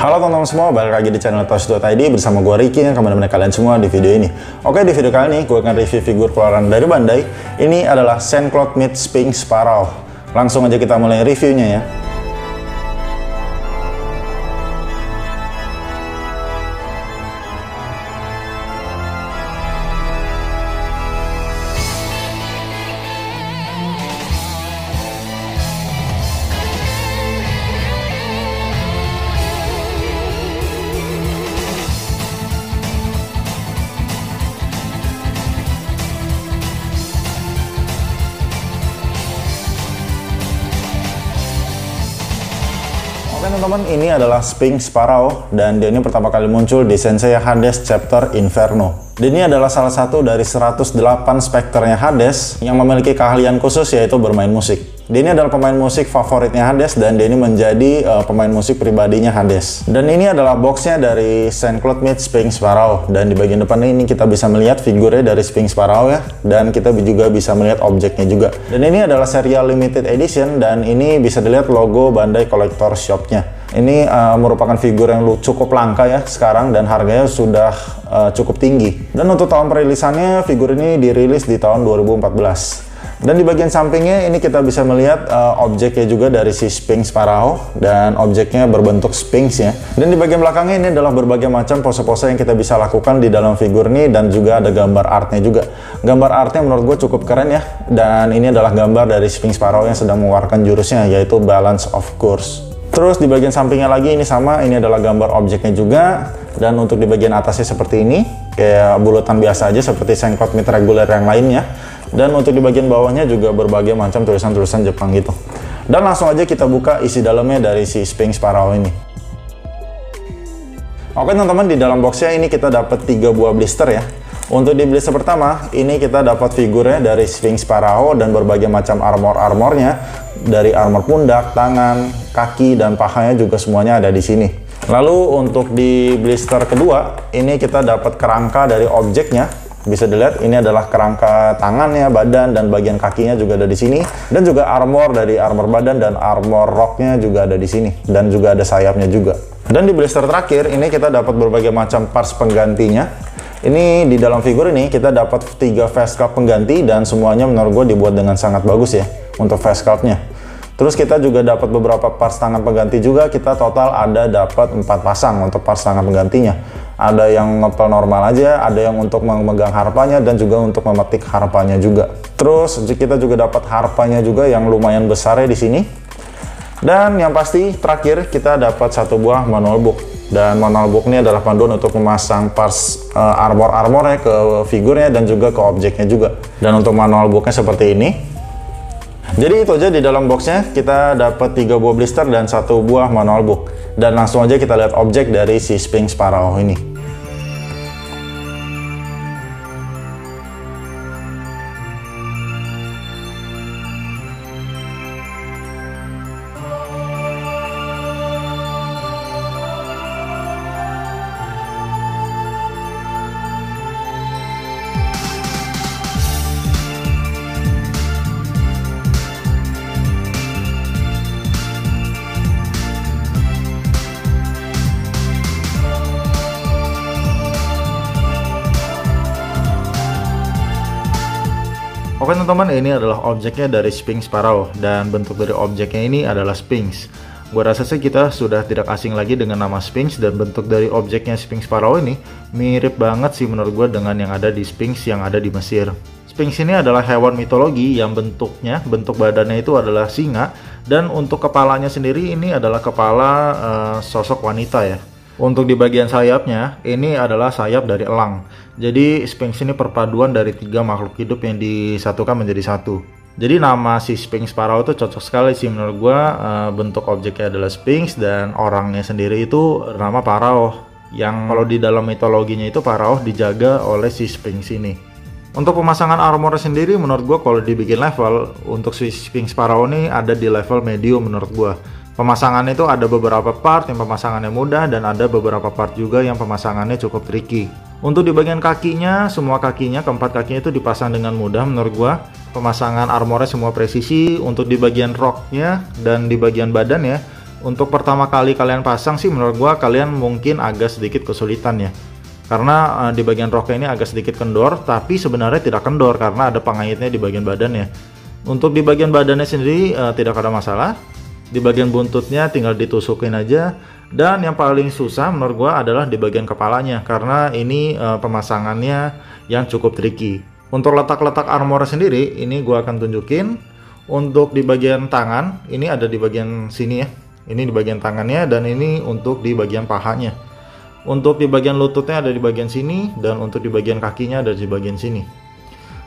Halo teman-teman semua, balik lagi di channel Toys.id bersama gue Ricky yang akan menemani kalian semua di video ini. Oke, di video kali ini gue akan review figur keluaran dari Bandai. Ini adalah Saint-Claude Meet Sphinx Pharaoh. Langsung aja kita mulai reviewnya ya. Oke teman-teman, ini adalah Sphinx Pharaoh dan dia ini pertama kali muncul di Sensei Hades Chapter Inferno. Dan ini adalah salah satu dari 108 spekternya Hades yang memiliki keahlian khusus yaitu bermain musik. Dia ini adalah pemain musik favoritnya Hades dan dia ini menjadi pemain musik pribadinya Hades. Dan ini adalah boxnya dari Saint-Claude Meet Sphinx Pharaoh. Dan di bagian depan ini kita bisa melihat figurnya dari Sphinx Pharaoh ya. Dan kita juga bisa melihat objeknya juga. Dan ini adalah serial limited edition dan ini bisa dilihat logo Bandai Collector Shop-nya. Ini merupakan figur yang cukup langka ya sekarang dan harganya sudah cukup tinggi. Dan untuk tahun perilisannya, figur ini dirilis di tahun 2014. Dan di bagian sampingnya ini kita bisa melihat objeknya juga dari si Sphinx Pharaoh dan objeknya berbentuk Sphinx ya. Dan di bagian belakangnya ini adalah berbagai macam pose-pose yang kita bisa lakukan di dalam figur ini dan juga ada gambar artnya juga. Gambar artnya menurut gue cukup keren ya. Dan ini adalah gambar dari Sphinx Pharaoh yang sedang mengeluarkan jurusnya yaitu Balance of Course. Terus di bagian sampingnya lagi ini sama, ini adalah gambar objeknya juga. Dan untuk di bagian atasnya seperti ini, kayak bulatan biasa aja seperti Saint-Claude Meet reguler yang lainnya. Dan untuk di bagian bawahnya juga berbagai macam tulisan-tulisan Jepang gitu. Dan langsung aja kita buka isi dalamnya dari si Sphinx Pharaoh ini. Oke teman-teman, di dalam boxnya ini kita dapat 3 buah blister ya. Untuk di blister pertama, ini kita dapat figurnya dari Sphinx Pharaoh dan berbagai macam armor-armornya. Dari armor pundak, tangan, kaki, dan pahanya juga semuanya ada di sini. Lalu untuk di blister kedua, ini kita dapat kerangka dari objeknya. Bisa dilihat ini adalah kerangka tangannya, badan, dan bagian kakinya juga ada di sini. Dan juga armor dari armor badan dan armor roknya juga ada di sini. Dan juga ada sayapnya juga. Dan di blister terakhir, ini kita dapat berbagai macam parts penggantinya. Ini di dalam figur ini kita dapat 3 face sculpt pengganti dan semuanya menurut gue dibuat dengan sangat bagus ya untuk face sculptnya. Terus kita juga dapat beberapa parts tangan pengganti juga, kita total ada dapat 4 pasang untuk parts tangan penggantinya. Ada yang ngepel normal aja, ada yang untuk memegang harpanya dan juga untuk memetik harpanya juga. Terus kita juga dapat harpanya juga yang lumayan besarnya di sini. Dan yang pasti terakhir kita dapat 1 buah manual book. Dan manual book ini adalah panduan untuk memasang parts armornya ke figurnya dan juga ke objeknya juga. Dan untuk manual booknya seperti ini. Jadi itu aja di dalam boxnya, kita dapat 3 buah blister dan 1 buah manual book. Dan langsung aja kita lihat objek dari si Sphinx Pharaoh ini. Oke teman-teman, ini adalah objeknya dari Sphinx Pharaoh dan bentuk dari objeknya ini adalah Sphinx. Gua rasa sih kita sudah tidak asing lagi dengan nama Sphinx dan bentuk dari objeknya Sphinx Pharaoh ini mirip banget sih menurut gue dengan yang ada di Sphinx yang ada di Mesir. Sphinx ini adalah hewan mitologi yang bentuk badannya itu adalah singa dan untuk kepalanya sendiri ini adalah kepala sosok wanita ya. Untuk di bagian sayapnya, ini adalah sayap dari elang. Jadi Sphinx ini perpaduan dari 3 makhluk hidup yang disatukan menjadi satu. Jadi nama si Sphinx Pharaoh itu cocok sekali sih menurut gua. Bentuk objeknya adalah Sphinx dan orangnya sendiri itu nama Pharaoh. Yang kalau di dalam mitologinya itu Pharaoh dijaga oleh si Sphinx ini. Untuk pemasangan armor sendiri menurut gua kalau dibikin level, untuk si Sphinx Pharaoh ini ada di level medium menurut gua. Pemasangan itu ada beberapa part yang pemasangannya mudah dan ada beberapa part juga yang pemasangannya cukup tricky. Untuk di bagian kakinya, semua kakinya, keempat kakinya itu dipasang dengan mudah menurut gua. Pemasangan armornya semua presisi. Untuk di bagian roknya dan di bagian badannya Untuk pertama kali kalian pasang sih menurut gua kalian mungkin agak sedikit kesulitan ya. Karena di bagian roknya ini agak sedikit kendor, tapi sebenarnya tidak kendor karena ada pengaitnya di bagian badannya. Untuk di bagian badannya sendiri tidak ada masalah. Di bagian buntutnya tinggal ditusukin aja. Dan yang paling susah menurut gua adalah di bagian kepalanya karena ini pemasangannya yang cukup tricky. Untuk letak-letak armor sendiri ini gua akan tunjukin. Untuk di bagian tangan ini ada di bagian sini ya. Ini di bagian tangannya dan ini untuk di bagian pahanya. Untuk di bagian lututnya ada di bagian sini dan untuk di bagian kakinya ada di bagian sini.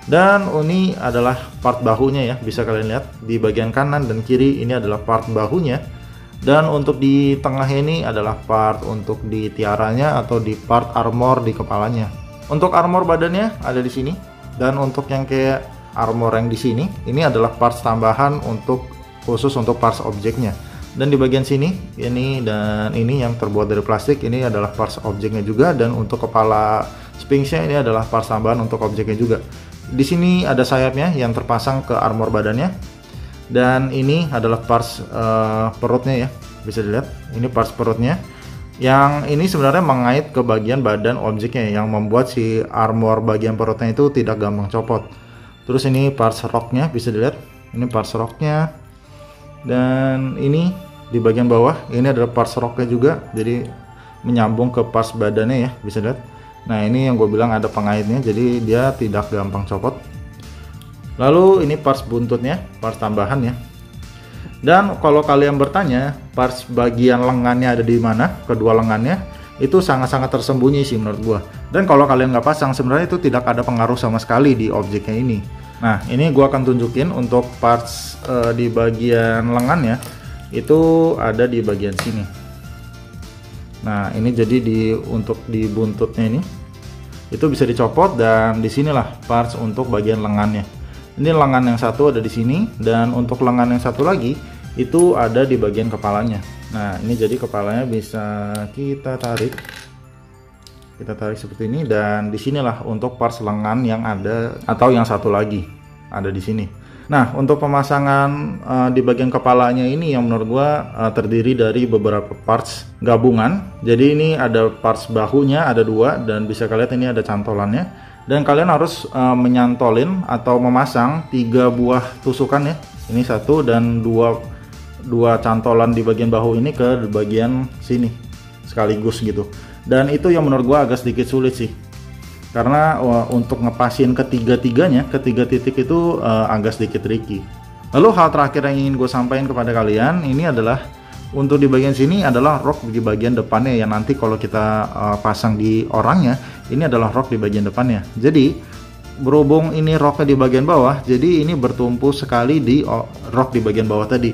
Dan ini adalah part bahunya ya, bisa kalian lihat di bagian kanan dan kiri ini adalah part bahunya. Dan untuk di tengah ini adalah part untuk di tiaranya atau di part armor di kepalanya. Untuk armor badannya ada di sini dan untuk yang kayak armor yang di sini ini adalah parts tambahan untuk khusus untuk parts objeknya. Dan di bagian sini ini dan ini yang terbuat dari plastik ini adalah parts objeknya juga, dan untuk kepala Sphinxnya ini adalah parts tambahan untuk objeknya juga. Di sini ada sayapnya yang terpasang ke armor badannya, dan ini adalah parts perutnya ya, bisa dilihat ini parts perutnya. Yang ini sebenarnya mengait ke bagian badan objeknya yang membuat si armor bagian perutnya itu tidak gampang copot. Terus ini parts roknya, bisa dilihat ini parts roknya. Dan ini di bagian bawah ini adalah parts roknya juga, jadi menyambung ke parts badannya ya, bisa lihat. Nah ini yang gue bilang ada pengaitnya, jadi dia tidak gampang copot. Lalu ini parts buntutnya, parts tambahan ya. Dan kalau kalian bertanya parts bagian lengannya ada di mana, kedua lengannya itu sangat-sangat tersembunyi sih menurut gue. Dan kalau kalian nggak pasang sebenarnya itu tidak ada pengaruh sama sekali di objeknya ini. Nah ini gua akan tunjukin untuk parts di bagian lengannya itu ada di bagian sini. Nah ini jadi untuk di buntutnya ini itu bisa dicopot, dan disinilah parts untuk bagian lengannya. Ini lengan yang satu ada di sini, dan untuk lengan yang satu lagi itu ada di bagian kepalanya. Nah ini jadi kepalanya bisa kita tarik seperti ini, dan disinilah untuk parts lengan yang ada atau yang satu lagi ada di sini. Nah untuk pemasangan di bagian kepalanya ini yang menurut gua terdiri dari beberapa parts gabungan. Jadi ini ada parts bahunya ada dua, dan bisa kalian lihat ini ada cantolannya, dan kalian harus menyantolin atau memasang 3 buah tusukan ya. Ini satu dan dua cantolan di bagian bahu ini ke bagian sini sekaligus gitu. Dan itu yang menurut gua agak sedikit sulit sih, karena untuk ngepasin ketiga titik itu agak sedikit tricky. Lalu hal terakhir yang ingin gue sampaikan kepada kalian ini adalah untuk di bagian sini adalah rok di bagian depannya, yang nanti kalau kita pasang di orangnya ini adalah rok di bagian depannya. Jadi berhubung ini roknya di bagian bawah, jadi ini bertumpu sekali di rok di bagian bawah tadi.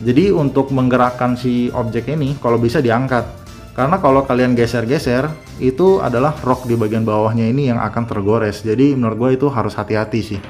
Jadi untuk menggerakkan si objek ini kalau bisa diangkat. Karena kalau kalian geser-geser, itu adalah rok di bagian bawahnya ini yang akan tergores. Jadi menurut gue itu harus hati-hati sih.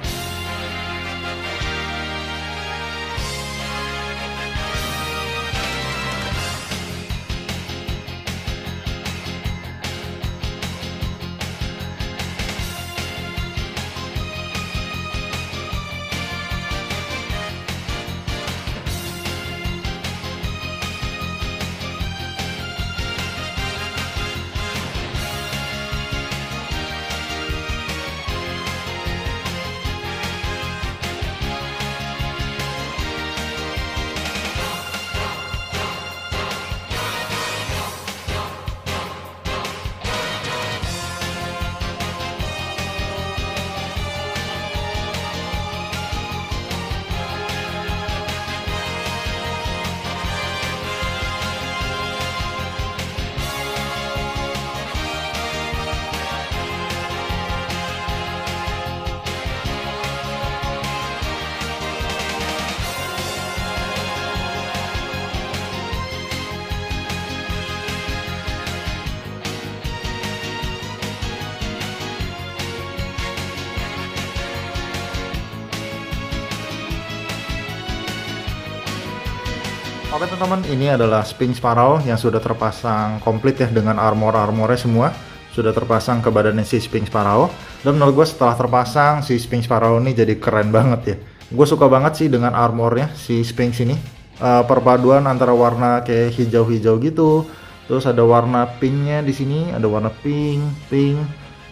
Oke teman-teman, ini adalah Sphinx Pharaoh yang sudah terpasang komplit ya, dengan armor-armornya semua sudah terpasang ke badannya si Sphinx Pharaoh. Dan menurut gue setelah terpasang si Sphinx Pharaoh ini jadi keren banget ya. Gue suka banget sih dengan armornya si Sphinx ini. perpaduan antara warna kayak hijau-hijau gitu. Terus ada warna pinknya di sini, ada warna pink.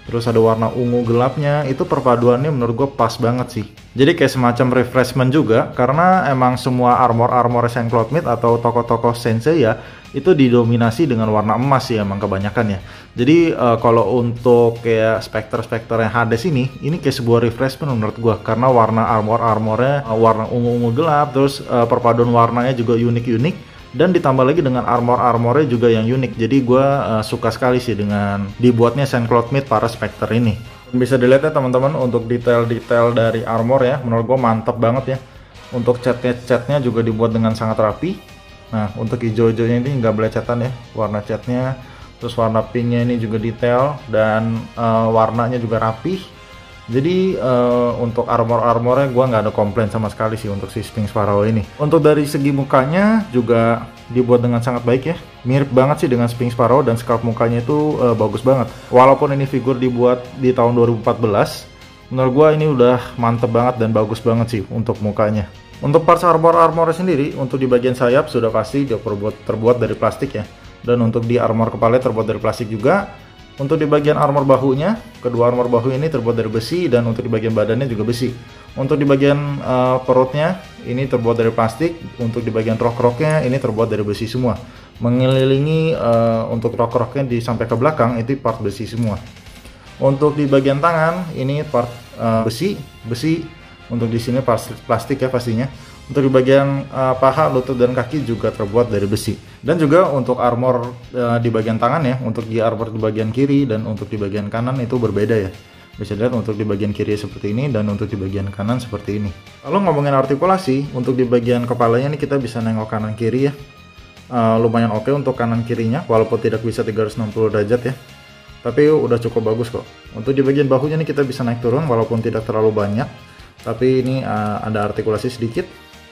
Terus ada warna ungu gelapnya. Itu perpaduannya menurut gue pas banget sih. Jadi kayak semacam refreshment juga, karena emang semua armor Saint-Cloud Mid atau tokoh-tokoh sensei ya itu didominasi dengan warna emas sih emang kebanyakan ya. Jadi kalau untuk kayak Spectre yang Hades ini kayak sebuah refreshment menurut gue, karena warna armornya warna ungu gelap, terus perpaduan warnanya juga unik dan ditambah lagi dengan armornya juga yang unik. Jadi gue suka sekali sih dengan dibuatnya Saint-Cloud Mid para Spectre ini. Bisa dilihat ya teman-teman, untuk detail-detail dari armor ya menurut gue mantap banget ya. Untuk catnya juga dibuat dengan sangat rapi. Nah, untuk hijau-hijaunya ini nggak belecetan ya warna catnya. Terus warna pinknya ini juga detail dan warnanya juga rapi. Jadi untuk armornya gue nggak ada komplain sama sekali sih untuk si Sphinx Pharaoh ini. Untuk dari segi mukanya juga dibuat dengan sangat baik ya. Mirip banget sih dengan Sphinx Pharaoh, dan sculpt mukanya itu bagus banget. Walaupun ini figur dibuat di tahun 2014, menurut gue ini udah mantep banget dan bagus banget sih untuk mukanya. Untuk parts armornya sendiri, untuk di bagian sayap sudah pasti terbuat dari plastik ya. Dan untuk di armor kepala terbuat dari plastik juga. Untuk di bagian armor bahunya, kedua armor bahu ini terbuat dari besi, dan untuk di bagian badannya juga besi. Untuk di bagian perutnya ini terbuat dari plastik, untuk di bagian rok-roknya ini terbuat dari besi semua. Mengelilingi untuk rok-roknya sampai ke belakang itu part besi semua. Untuk di bagian tangan ini part besi. Untuk di sini plastik ya pastinya. Untuk di bagian paha, lutut, dan kaki juga terbuat dari besi. Dan juga untuk armor di bagian tangan ya, untuk di armor di bagian kiri dan untuk di bagian kanan itu berbeda ya. Bisa dilihat untuk di bagian kiri seperti ini dan untuk di bagian kanan seperti ini. Kalau ngomongin artikulasi, untuk di bagian kepalanya ini kita bisa nengok kanan kiri ya. Lumayan oke untuk kanan kirinya, walaupun tidak bisa 360 derajat ya. Tapi udah cukup bagus kok. Untuk di bagian bahunya ini kita bisa naik turun walaupun tidak terlalu banyak. Tapi ini ada artikulasi sedikit.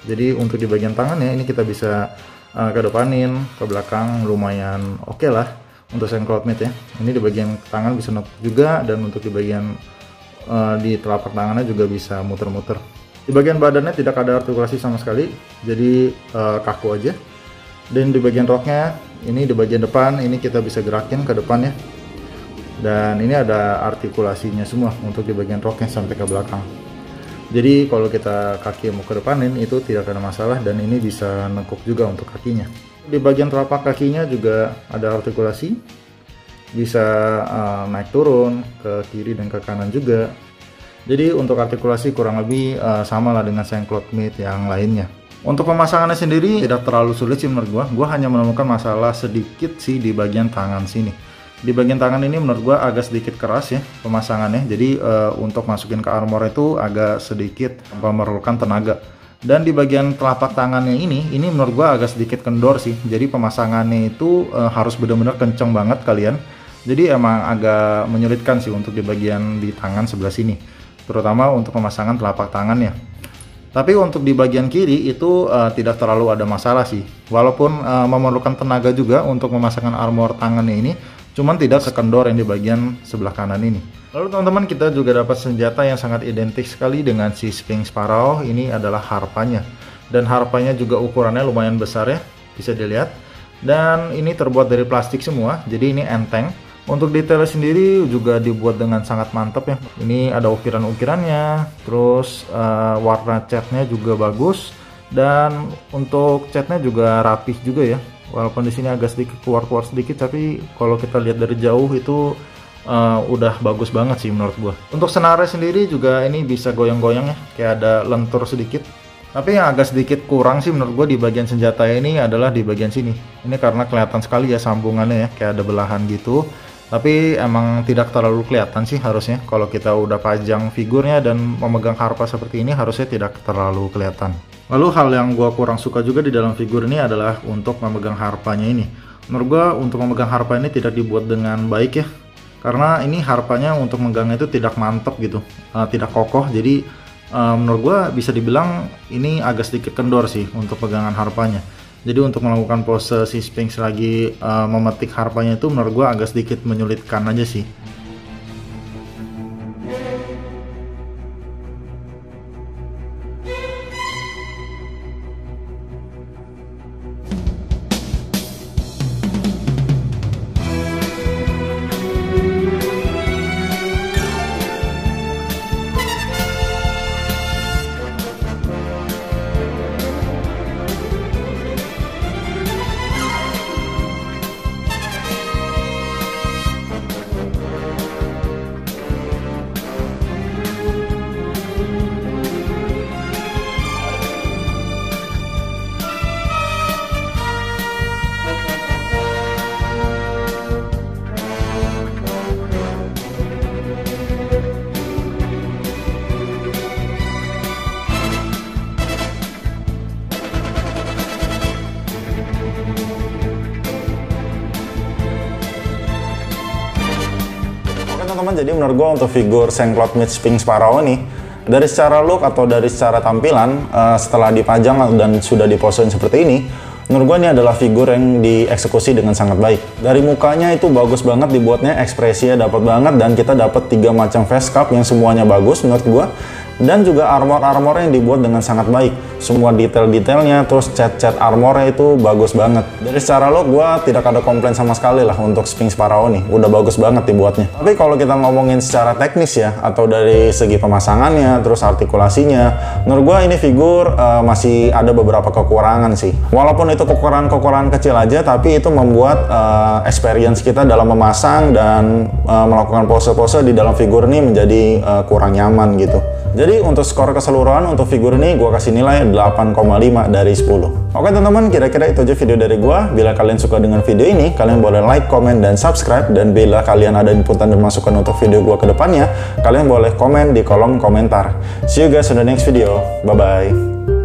Jadi untuk di bagian tangannya ini kita bisa ke depanin, ke belakang, lumayan oke lah untuk Saint-Cloud Mid ya. Ini di bagian tangan bisa nekuk juga, dan untuk di bagian di telapak tangannya juga bisa muter-muter. Di bagian badannya tidak ada artikulasi sama sekali, jadi kaku aja. Dan di bagian roknya ini di bagian depan ini kita bisa gerakin ke depan ya. Dan ini ada artikulasinya semua untuk di bagian roknya sampai ke belakang. Jadi kalau kita kaki mau ke depanin itu tidak ada masalah, dan ini bisa nekuk juga untuk kakinya. Di bagian telapak kakinya juga ada artikulasi, bisa naik turun ke kiri dan ke kanan juga. Jadi untuk artikulasi kurang lebih sama lah dengan Saint-Cloud Mid yang lainnya. Untuk pemasangannya sendiri tidak terlalu sulit sih menurut gua hanya menemukan masalah sedikit sih di bagian tangan sini. Di bagian tangan ini menurut gua agak sedikit keras ya pemasangannya. Jadi untuk masukin ke armor itu agak sedikit memerlukan tenaga. Dan di bagian telapak tangannya ini menurut gua agak sedikit kendor sih. Jadi pemasangannya itu harus benar-benar kenceng banget kalian. Jadi emang agak menyulitkan sih untuk di bagian di tangan sebelah sini. Terutama untuk pemasangan telapak tangannya. Tapi untuk di bagian kiri itu tidak terlalu ada masalah sih. Walaupun memerlukan tenaga juga untuk memasangkan armor tangannya ini. Cuman tidak sekendor yang di bagian sebelah kanan ini. Lalu teman-teman, kita juga dapat senjata yang sangat identik sekali dengan si Sphinx Pharaoh. Ini adalah harpanya. Dan harpanya juga ukurannya lumayan besar ya, bisa dilihat. Dan ini terbuat dari plastik semua, jadi ini enteng. Untuk detailnya sendiri juga dibuat dengan sangat mantap ya. Ini ada ukiran-ukirannya, terus warna catnya juga bagus. Dan untuk catnya juga rapih juga ya. Walaupun di sini agak sedikit keluar sedikit, tapi kalau kita lihat dari jauh itu udah bagus banget sih menurut gua. Untuk senarnya sendiri juga ini bisa goyang-goyang ya, kayak ada lentur sedikit. Tapi yang agak sedikit kurang sih menurut gua di bagian senjata ini adalah di bagian sini. Ini karena kelihatan sekali ya sambungannya ya, kayak ada belahan gitu. Tapi emang tidak terlalu kelihatan sih harusnya. Kalau kita udah pajang figurnya dan memegang harpa seperti ini harusnya tidak terlalu kelihatan. Lalu hal yang gue kurang suka juga di dalam figur ini adalah untuk memegang harpanya ini. Menurut gue untuk memegang harpa ini tidak dibuat dengan baik ya. Karena ini harpanya untuk megangnya itu tidak mantap gitu, tidak kokoh. Jadi menurut gue bisa dibilang ini agak sedikit kendor sih untuk pegangan harpanya. Jadi untuk melakukan pose si Sphinx lagi memetik harpanya itu menurut gue agak sedikit menyulitkan aja sih. teman-teman, jadi menurut gue untuk figur Saint-Cloud Mid Sphinx Pharaoh nih, dari secara look atau dari secara tampilan, setelah dipajang dan sudah diposein seperti ini, menurut gue ini adalah figur yang dieksekusi dengan sangat baik. Dari mukanya itu bagus banget dibuatnya, ekspresinya dapat banget, dan kita dapat 3 macam face sculpt yang semuanya bagus menurut gue. Dan juga armor yang dibuat dengan sangat baik. Semua detail-detailnya, terus cat-cat armornya itu bagus banget. Dari secara look, gue tidak ada komplain sama sekali lah untuk Sphinx Pharaoh nih. Udah bagus banget dibuatnya. Tapi kalau kita ngomongin secara teknis ya, atau dari segi pemasangannya, terus artikulasinya, menurut gue ini figur masih ada beberapa kekurangan sih. Walaupun itu kekurangan kecil aja, tapi itu membuat experience kita dalam memasang dan melakukan pose-pose di dalam figur ini menjadi kurang nyaman gitu. Jadi untuk skor keseluruhan untuk figur ini gue kasih nilai 8,5 dari 10. Oke teman-teman, kira-kira itu aja video dari gue. Bila kalian suka dengan video ini, kalian boleh like, komen, dan subscribe. Dan bila kalian ada inputan dan masukan untuk video gue ke depannya, kalian boleh komen di kolom komentar. See you guys on the next video. Bye-bye.